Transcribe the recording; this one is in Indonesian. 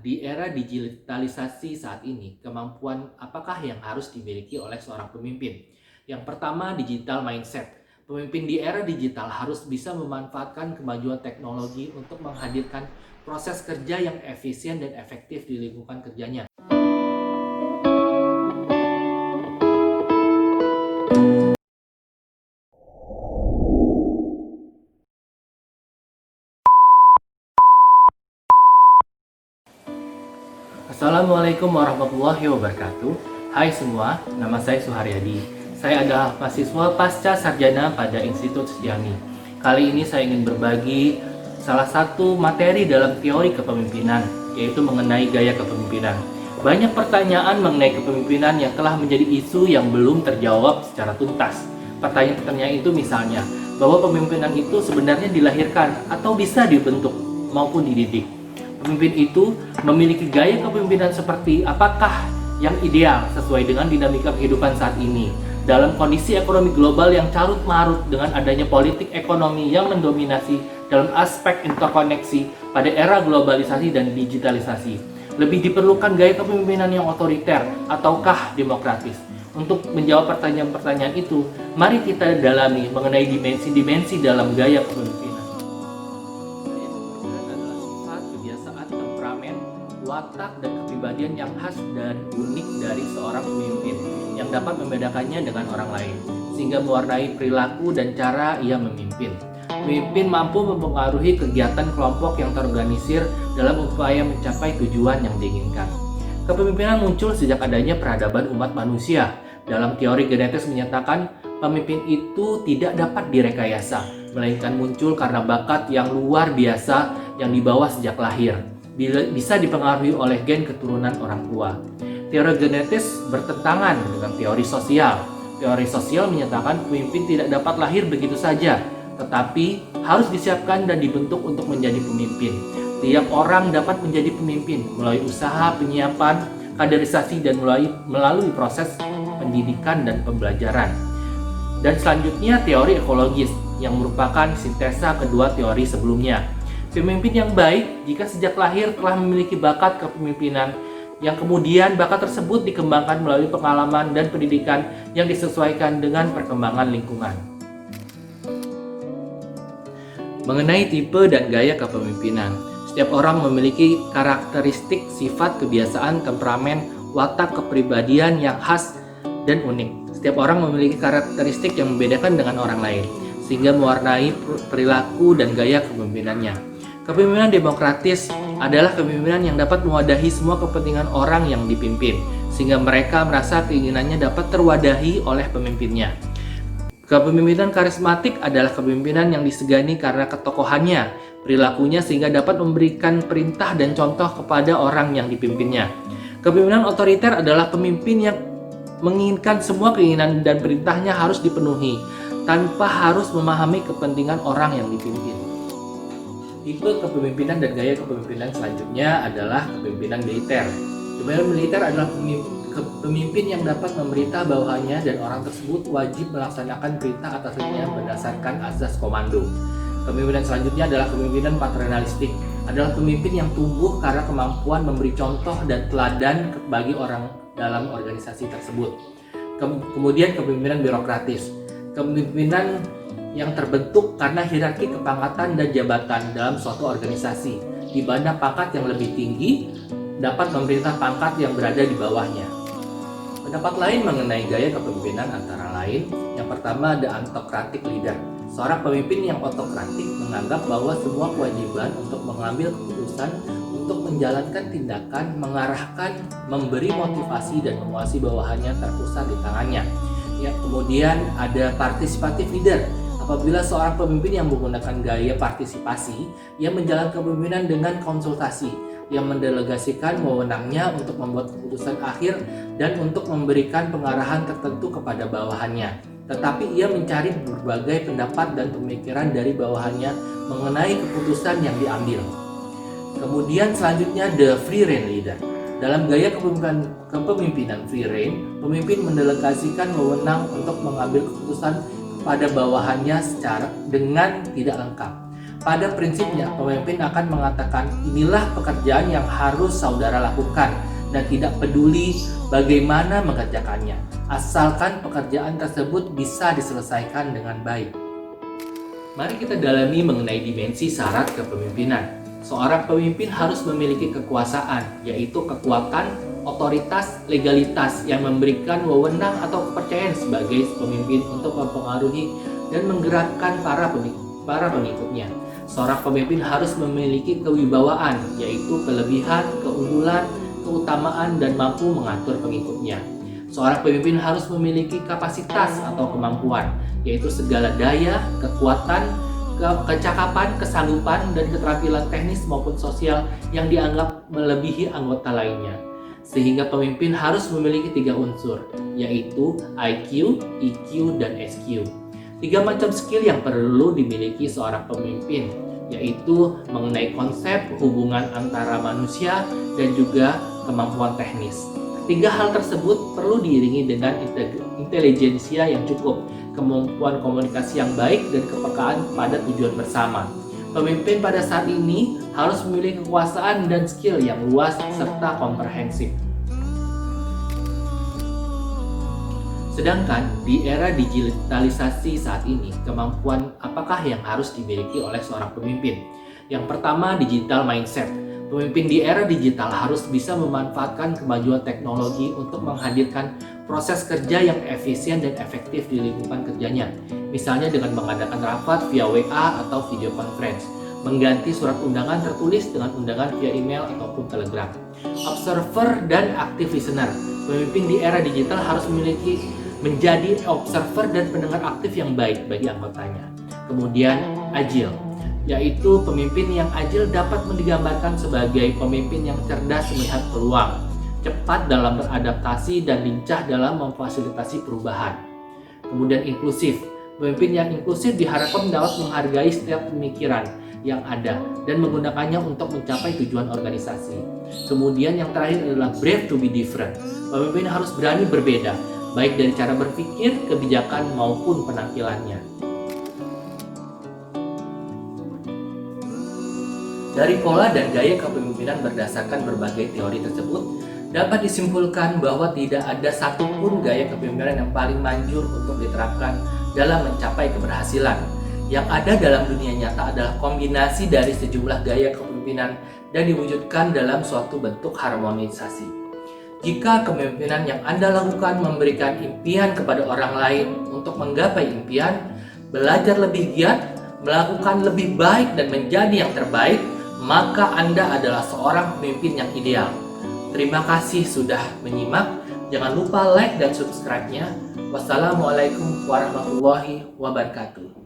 di era digitalisasi saat ini, kemampuan apakah yang harus dimiliki oleh seorang pemimpin? Yang pertama, digital mindset. Pemimpin di era digital harus bisa memanfaatkan kemajuan teknologi untuk menghadirkan proses kerja yang efisien dan efektif di lingkungan kerjanya. Assalamualaikum warahmatullahi wabarakatuh. Hai semua, nama saya Suharyadi. Saya adalah mahasiswa pasca sarjana pada Institut Setiani. Kali ini saya ingin berbagi salah satu materi dalam teori kepemimpinan, yaitu mengenai gaya kepemimpinan. Banyak pertanyaan mengenai kepemimpinan yang telah menjadi isu yang belum terjawab secara tuntas. Pertanyaan-pertanyaan itu misalnya, bahwa pemimpinan itu sebenarnya dilahirkan atau bisa dibentuk maupun dididik. Pemimpin itu memiliki gaya kepemimpinan seperti apakah yang ideal sesuai dengan dinamika kehidupan saat ini. Dalam kondisi ekonomi global yang carut marut dengan adanya politik ekonomi yang mendominasi dalam aspek interkoneksi pada era globalisasi dan digitalisasi, lebih diperlukan gaya kepemimpinan yang otoriter ataukah demokratis? Untuk menjawab pertanyaan-pertanyaan itu, mari kita dalami mengenai dimensi-dimensi dalam gaya kepemimpinan. Watak dan kepribadian yang khas dan unik dari seorang pemimpin yang dapat membedakannya dengan orang lain, sehingga mewarnai perilaku dan cara ia memimpin. Pemimpin mampu mempengaruhi kegiatan kelompok yang terorganisir dalam upaya mencapai tujuan yang diinginkan. Kepemimpinan muncul sejak adanya peradaban umat manusia. Dalam teori genetis menyatakan, pemimpin itu tidak dapat direkayasa, melainkan muncul karena bakat yang luar biasa yang dibawa sejak lahir. Bisa dipengaruhi oleh gen keturunan orang tua. Teori genetis bertentangan dengan teori sosial. Teori sosial menyatakan pemimpin tidak dapat lahir begitu saja, tetapi harus disiapkan dan dibentuk untuk menjadi pemimpin. Tiap orang dapat menjadi pemimpin melalui usaha penyiapan, kaderisasi, dan melalui proses pendidikan dan pembelajaran. Dan selanjutnya teori ekologis yang merupakan sintesa kedua teori sebelumnya. Pemimpin yang baik jika sejak lahir telah memiliki bakat kepemimpinan, yang kemudian bakat tersebut dikembangkan melalui pengalaman dan pendidikan yang disesuaikan dengan perkembangan lingkungan. Mengenai tipe dan gaya kepemimpinan, setiap orang memiliki karakteristik, sifat, kebiasaan, temperamen, watak kepribadian yang khas dan unik. Setiap orang memiliki karakteristik yang membedakan dengan orang lain, sehingga mewarnai perilaku dan gaya kepemimpinannya. Kepemimpinan demokratis adalah kepemimpinan yang dapat mewadahi semua kepentingan orang yang dipimpin, sehingga mereka merasa keinginannya dapat terwadahi oleh pemimpinnya. Kepemimpinan karismatik adalah kepemimpinan yang disegani karena ketokohannya, perilakunya, sehingga dapat memberikan perintah dan contoh kepada orang yang dipimpinnya. Kepemimpinan otoriter adalah pemimpin yang menginginkan semua keinginan dan perintahnya harus dipenuhi, tanpa harus memahami kepentingan orang yang dipimpin. Tipe kepemimpinan dan gaya kepemimpinan selanjutnya adalah kepemimpinan militer. Kepemimpinan militer adalah pemimpin yang dapat memerintah bawahannya dan orang tersebut wajib melaksanakan perintah atasannya berdasarkan azas komando. Kepemimpinan selanjutnya adalah kepemimpinan paternalistik. Adalah pemimpin yang tumbuh karena kemampuan memberi contoh dan teladan bagi orang dalam organisasi tersebut. Kemudian kepemimpinan birokratis. Kepemimpinan yang terbentuk karena hierarki kepangkatan dan jabatan dalam suatu organisasi, di mana pangkat yang lebih tinggi dapat memerintah pangkat yang berada di bawahnya. Pendapat lain mengenai gaya kepemimpinan antara lain, yang pertama ada autocratic leader. Seorang pemimpin yang autokratik menganggap bahwa semua kewajiban untuk mengambil keputusan, untuk menjalankan tindakan, mengarahkan, memberi motivasi dan menguasai bawahannya terpusat di tangannya. Ya, kemudian ada participative leader. Apabila seorang pemimpin yang menggunakan gaya partisipasi, ia menjalankan kepemimpinan dengan konsultasi, yang mendelegasikan wewenangnya untuk membuat keputusan akhir dan untuk memberikan pengarahan tertentu kepada bawahannya. Tetapi ia mencari berbagai pendapat dan pemikiran dari bawahannya mengenai keputusan yang diambil. Kemudian selanjutnya the free rein leader. Dalam gaya kepemimpinan free rein, pemimpin mendelegasikan wewenang untuk mengambil keputusan pada bawahannya secara dengan tidak lengkap. Pada prinsipnya, pemimpin akan mengatakan inilah pekerjaan yang harus saudara lakukan dan tidak peduli bagaimana mengerjakannya, asalkan pekerjaan tersebut bisa diselesaikan dengan baik. Mari kita dalami mengenai dimensi syarat kepemimpinan. Seorang pemimpin harus memiliki kekuasaan, yaitu kekuatan, otoritas, legalitas yang memberikan wewenang atau kepercayaan sebagai pemimpin untuk mempengaruhi dan menggerakkan para pengikutnya. Seorang pemimpin harus memiliki kewibawaan, yaitu kelebihan, keunggulan, keutamaan, dan mampu mengatur pengikutnya. Seorang pemimpin harus memiliki kapasitas atau kemampuan, yaitu segala daya, kekuatan, kecakapan, kesanggupan, dan keterampilan teknis maupun sosial yang dianggap melebihi anggota lainnya. Sehingga pemimpin harus memiliki 3 unsur, yaitu IQ, EQ, dan SQ. 3 macam skill yang perlu dimiliki seorang pemimpin, yaitu mengenai konsep hubungan antara manusia dan juga kemampuan teknis. 3 hal tersebut perlu diiringi dengan intelijensia yang cukup, kemampuan komunikasi yang baik, dan kepekaan pada tujuan bersama. Pemimpin pada saat ini harus memiliki kekuasaan dan skill yang luas serta komprehensif. Sedangkan di era digitalisasi saat ini, kemampuan apakah yang harus dimiliki oleh seorang pemimpin? Yang pertama, digital mindset. Pemimpin di era digital harus bisa memanfaatkan kemajuan teknologi untuk menghadirkan proses kerja yang efisien dan efektif di lingkungan kerjanya. Misalnya dengan mengadakan rapat via WA atau video conference, mengganti surat undangan tertulis dengan undangan via email ataupun telegram. Observer dan active listener. Pemimpin di era digital harus menjadi observer dan pendengar aktif yang baik bagi anggotanya. Kemudian agile, yaitu pemimpin yang agile dapat digambarkan sebagai pemimpin yang cerdas melihat peluang, cepat dalam beradaptasi, dan lincah dalam memfasilitasi perubahan. Kemudian inklusif, pemimpin yang inklusif diharapkan dapat menghargai setiap pemikiran yang ada dan menggunakannya untuk mencapai tujuan organisasi. Kemudian yang terakhir adalah brave to be different. Pemimpin harus berani berbeda, baik dari cara berpikir, kebijakan, maupun penampilannya. Dari pola dan gaya kepemimpinan berdasarkan berbagai teori tersebut, dapat disimpulkan bahwa tidak ada satupun gaya kepemimpinan yang paling manjur untuk diterapkan dalam mencapai keberhasilan. Yang ada dalam dunia nyata adalah kombinasi dari sejumlah gaya kepemimpinan dan diwujudkan dalam suatu bentuk harmonisasi. Jika kepemimpinan yang Anda lakukan memberikan impian kepada orang lain untuk menggapai impian, belajar lebih giat, melakukan lebih baik, dan menjadi yang terbaik, maka Anda adalah seorang pemimpin yang ideal. Terima kasih sudah menyimak. Jangan lupa like dan subscribe-nya. Wassalamualaikum warahmatullahi wabarakatuh.